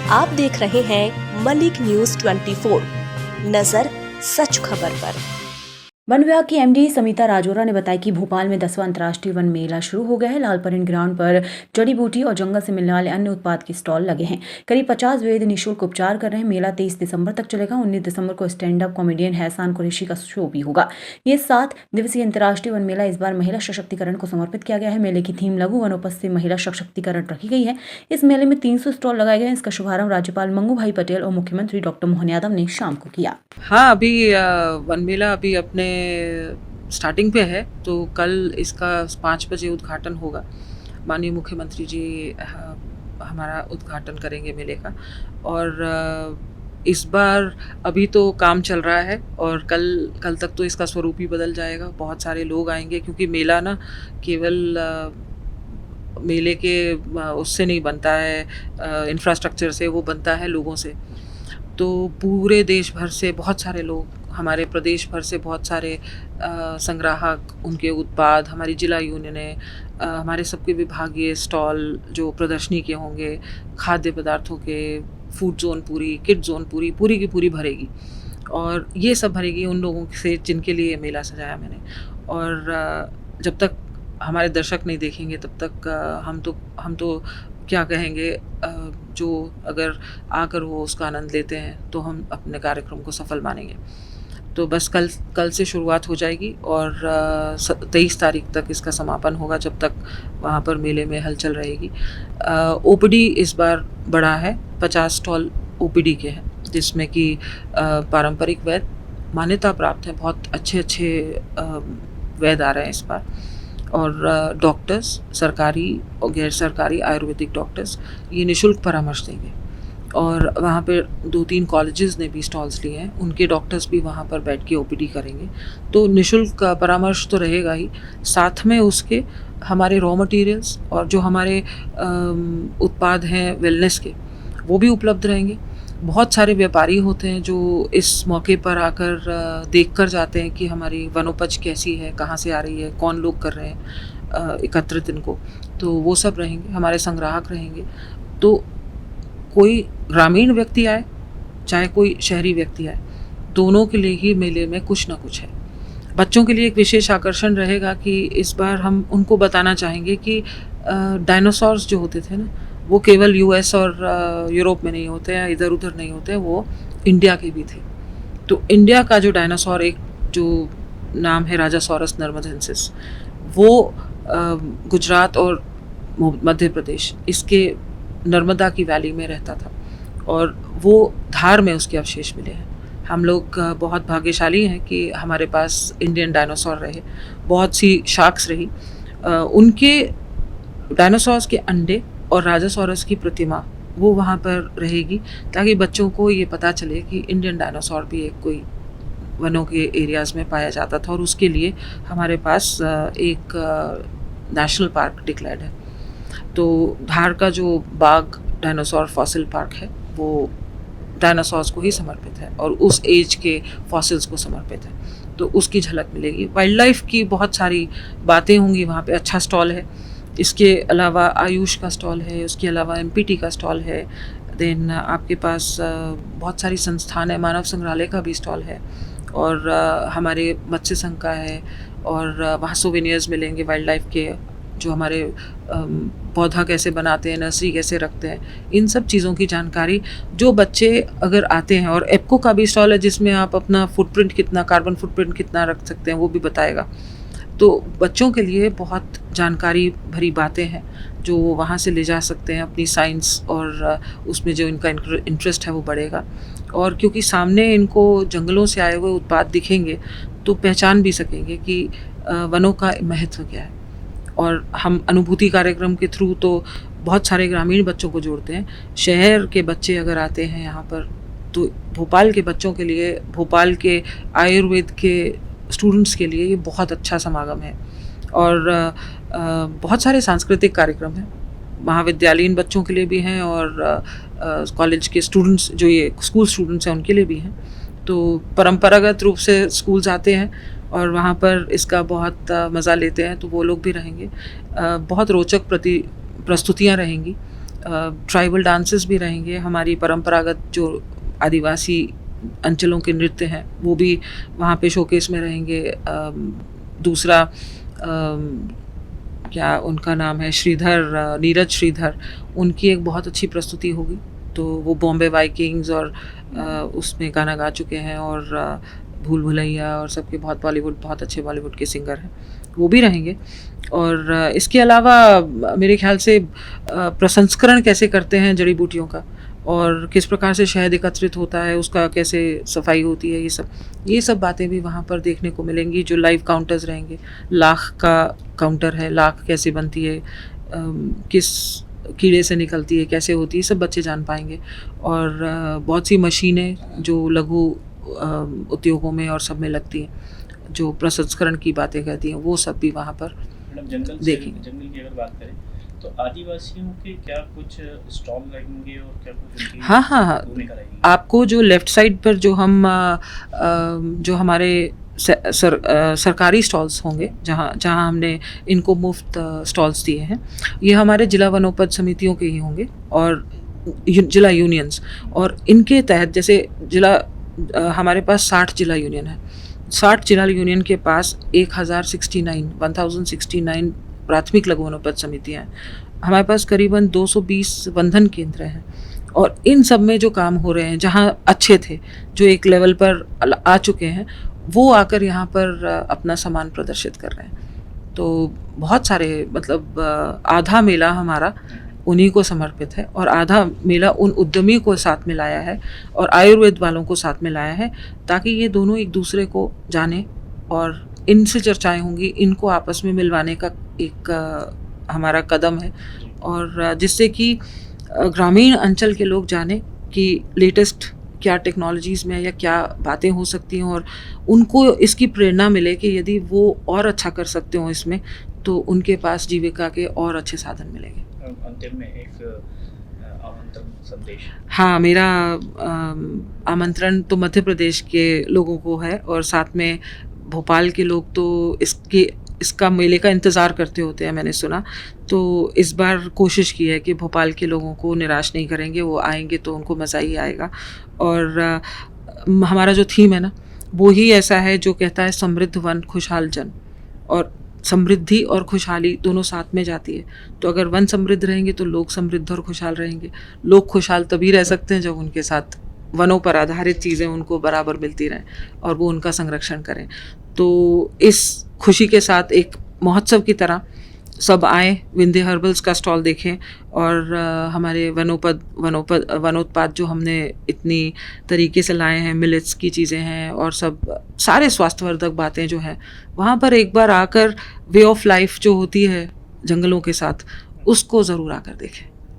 आप देख रहे हैं मलिक न्यूज 24, नजर सच खबर पर। वन विभाग की एमडी समिता राजौरा ने बताया कि भोपाल में 10वां अंतर्राष्ट्रीय वन मेला शुरू हो गया है। लाल परेड ग्राउंड पर जड़ी बूटी और जंगल से मिलने वाले अन्य उत्पाद के स्टॉल लगे हैं। करीब 50 वैद्य निःशुल्क उपचार कर रहे हैं। मेला 23 दिसंबर तक चलेगा। 19 दिसंबर को स्टैंड अप कॉमेडियन हैसान कुरैशी का शो भी होगा। ये 7 दिवसीय अंतर्राष्ट्रीय वन मेला इस बार महिला सशक्तिकरण को समर्पित किया गया है। मेले की थीम लघु वनोपज से महिला सशक्तिकरण रखी गई है। इस मेले में 300 स्टॉल लगाए गए हैं। इसका शुभारंभ राज्यपाल मंगू भाई पटेल और मुख्यमंत्री डॉक्टर मोहन यादव ने शाम को किया। हाँ, अभी वन मेला अभी अपने स्टार्टिंग पे है, तो कल इसका 5 बजे उद्घाटन होगा। माननीय मुख्यमंत्री जी हमारा उद्घाटन करेंगे मेले का। और इस बार अभी तो काम चल रहा है और कल तक तो इसका स्वरूप ही बदल जाएगा। बहुत सारे लोग आएंगे क्योंकि मेला ना केवल मेले के उससे नहीं बनता है, इंफ्रास्ट्रक्चर से, वो बनता है लोगों से। तो पूरे देश भर से बहुत सारे लोग, हमारे प्रदेश भर से बहुत सारे संग्राहक, उनके उत्पाद, हमारी जिला यूनियनें, हमारे सबके विभागीय स्टॉल जो प्रदर्शनी के होंगे, खाद्य पदार्थों के, फूड जोन पूरी, किड जोन पूरी की पूरी भरेगी। और ये सब भरेगी उन लोगों से जिनके लिए ये मेला सजाया मैंने। और जब तक हमारे दर्शक नहीं देखेंगे तब तक हम तो क्या कहेंगे, जो अगर आकर वो उसका आनंद लेते हैं तो हम अपने कार्यक्रम को सफल मानेंगे। तो बस कल से शुरुआत हो जाएगी और 23 तारीख तक इसका समापन होगा, जब तक वहाँ पर मेले में हलचल रहेगी। ओपीडी इस बार बड़ा है, 50 स्टॉल ओपीडी के हैं, जिसमें कि पारंपरिक वैद्य मान्यता प्राप्त है, बहुत अच्छे वैद्य आ रहे हैं इस बार। और डॉक्टर्स, सरकारी और गैर सरकारी आयुर्वेदिक डॉक्टर्स ये निःशुल्क परामर्श देंगे। और वहाँ पे 2-3 कॉलेजेस ने भी स्टॉल्स लिए हैं, उनके डॉक्टर्स भी वहाँ पर बैठ के ओपीडी करेंगे। तो निःशुल्क परामर्श तो रहेगा ही, साथ में उसके हमारे रॉ मटेरियल्स और जो हमारे उत्पाद हैं वेलनेस के, वो भी उपलब्ध रहेंगे। बहुत सारे व्यापारी होते हैं जो इस मौके पर आकर देख कर जाते हैं कि हमारी वनोपज कैसी है, कहाँ से आ रही है, कौन लोग कर रहे हैं एकत्रित इनको, तो वो सब रहेंगे। हमारे संग्राहक रहेंगे। तो कोई ग्रामीण व्यक्ति आए चाहे कोई शहरी व्यक्ति आए, दोनों के लिए ही मेले में कुछ ना कुछ है। बच्चों के लिए एक विशेष आकर्षण रहेगा कि इस बार हम उनको बताना चाहेंगे कि डायनासोर्स जो होते थे ना, वो केवल यूएस और यूरोप में नहीं होते हैं, इधर उधर नहीं होते हैं, वो इंडिया के भी थे। तो इंडिया का जो डायनासोर, एक जो नाम है राजासोरस नर्मदेंसिस, वो गुजरात और मध्य प्रदेश, इसके नर्मदा की वैली में रहता था और वो धार में उसके अवशेष मिले हैं। हम लोग बहुत भाग्यशाली हैं कि हमारे पास इंडियन डायनासोर रहे, बहुत सी शार्क्स रही। उनके डायनासोर्स के अंडे और राजासोरस की प्रतिमा वो वहाँ पर रहेगी, ताकि बच्चों को ये पता चले कि इंडियन डायनासोर भी एक कोई वनों के एरियाज़ में पाया जाता था। और उसके लिए हमारे पास एक नेशनल पार्क डिक्लेयर्ड है। तो धार का जो बाग डायनासोर फॉसिल पार्क है, वो डायनासोर्स को ही समर्पित है और उस एज के फॉसिल्स को समर्पित है। तो उसकी झलक मिलेगी। वाइल्ड लाइफ की बहुत सारी बातें होंगी वहाँ पे। अच्छा स्टॉल है। इसके अलावा आयुष का स्टॉल है, उसके अलावा एमपीटी का स्टॉल है। देन आपके पास बहुत सारी संस्थान है, मानव संग्रहालय का भी स्टॉल है और हमारे मत्स्य संघ का है। और वहाँ सोवेनियर्स मिलेंगे वाइल्ड लाइफ के, जो हमारे पौधा कैसे बनाते हैं, नर्सरी कैसे रखते हैं, इन सब चीज़ों की जानकारी जो बच्चे अगर आते हैं। और एप्को का भी स्टॉल है, जिसमें आप अपना फुटप्रिंट कितना, कार्बन फुटप्रिंट कितना रख सकते हैं, वो भी बताएगा। तो बच्चों के लिए बहुत जानकारी भरी बातें हैं जो वहाँ से ले जा सकते हैं अपनी साइंस, और उसमें जो इनका इंटरेस्ट है वो बढ़ेगा। और क्योंकि सामने इनको जंगलों से आए हुए उत्पाद दिखेंगे तो पहचान भी सकेंगे कि वनों का महत्व क्या है। और हम अनुभूति कार्यक्रम के थ्रू तो बहुत सारे ग्रामीण बच्चों को जोड़ते हैं। शहर के बच्चे अगर आते हैं यहाँ पर, तो भोपाल के बच्चों के लिए, भोपाल के आयुर्वेद के स्टूडेंट्स के लिए ये बहुत अच्छा समागम है। और बहुत सारे सांस्कृतिक कार्यक्रम हैं, महाविद्यालयीन बच्चों के लिए भी हैं और कॉलेज के स्टूडेंट्स, जो ये स्कूल स्टूडेंट्स हैं, उनके लिए भी हैं। तो परंपरागत रूप से स्कूल जाते हैं और वहाँ पर इसका बहुत मज़ा लेते हैं, तो वो लोग भी रहेंगे। बहुत रोचक प्रस्तुतियाँ रहेंगी ट्राइबल डांसेस भी रहेंगे, हमारी परंपरागत जो आदिवासी अंचलों के नृत्य हैं वो भी वहाँ पे शोकेस में रहेंगे। दूसरा क्या उनका नाम है, श्रीधर, नीरज श्रीधर, उनकी एक बहुत अच्छी प्रस्तुति होगी। तो वो बॉम्बे वाइकिंग्स और उसमें गाना गा चुके हैं, और भूल भुलैया और सबके बहुत अच्छे बॉलीवुड के सिंगर हैं, वो भी रहेंगे। और इसके अलावा मेरे ख्याल से प्रसंस्करण कैसे करते हैं जड़ी बूटियों का, और किस प्रकार से शहद एकत्रित होता है, उसका कैसे सफाई होती है, ये सब बातें भी वहाँ पर देखने को मिलेंगी। जो लाइव काउंटर्स रहेंगे, लाख का काउंटर है, लाख कैसे बनती है, किस कीड़े से निकलती है, कैसे होती है, सब बच्चे जान पाएंगे। और बहुत सी मशीनें जो लघु उद्योगों में और सब में लगती हैं, जो प्रसंस्करण की बातें कहती हैं, वो सब भी वहाँ पर देखेंगे। जंगल की अगर बात करें तो आदिवासियों के क्या कुछ स्टॉल लगेंगे और क्या कुछ उनकी हाँ, भूमिका रहेगी? आपको जो लेफ्ट साइड पर जो जो हमारे सरकारी स्टॉल्स होंगे, जहाँ हमने इनको मुफ्त स्टॉल्स दिए हैं, ये हमारे जिला वनोपज समितियों के ही होंगे और जिला यूनियंस। और इनके तहत जैसे हमारे पास 60 जिला यूनियन है। 60 जिला यूनियन के पास 1069 प्राथमिक लघु वनोपज समितियाँ हैं। हमारे पास करीबन 220 वंधन केंद्र हैं, और इन सब में जो काम हो रहे हैं, जहाँ अच्छे थे, जो एक लेवल पर आ चुके हैं, वो आकर यहाँ पर अपना सामान प्रदर्शित कर रहे हैं। तो बहुत सारे, मतलब आधा मेला हमारा उन्हीं को समर्पित है, और आधा मेला उन उद्यमियों को साथ में लाया है और आयुर्वेद वालों को साथ में लाया है, ताकि ये दोनों एक दूसरे को जाने और इनसे चर्चाएं होंगी, इनको आपस में मिलवाने का एक हमारा कदम है। और जिससे कि ग्रामीण अंचल के लोग जाने कि लेटेस्ट क्या टेक्नोलॉजीज़ में या क्या बातें हो सकती हैं, और उनको इसकी प्रेरणा मिले कि यदि वो और अच्छा कर सकते हो इसमें, तो उनके पास जीविका के और अच्छे साधन मिलेंगे। अंतिम में एक आमंत्रण संदेश। हाँ, मेरा आमंत्रण तो मध्य प्रदेश के लोगों को है, और साथ में भोपाल के लोग तो इसका मेले का इंतज़ार करते होते हैं, मैंने सुना। तो इस बार कोशिश की है कि भोपाल के लोगों को निराश नहीं करेंगे, वो आएंगे तो उनको मज़ा ही आएगा। और हमारा जो थीम है ना, वो ही ऐसा है जो कहता है समृद्ध वन खुशहाल जन, और समृद्धि और खुशहाली दोनों साथ में जाती है। तो अगर वन समृद्ध रहेंगे तो लोग समृद्ध और खुशहाल रहेंगे। लोग खुशहाल तभी रह सकते हैं जब उनके साथ वनों पर आधारित चीज़ें उनको बराबर मिलती रहें और वो उनका संरक्षण करें। तो इस खुशी के साथ एक महोत्सव की तरह सब आए, विंध्य हर्बल्स का स्टॉल देखें, और हमारे वनोत्पाद जो हमने इतनी तरीके से लाए हैं, मिलेट्स की चीज़ें हैं, और सब सारे स्वास्थ्यवर्धक बातें जो हैं, वहाँ पर एक बार आकर वे ऑफ लाइफ जो होती है जंगलों के साथ, उसको ज़रूर आकर देखें।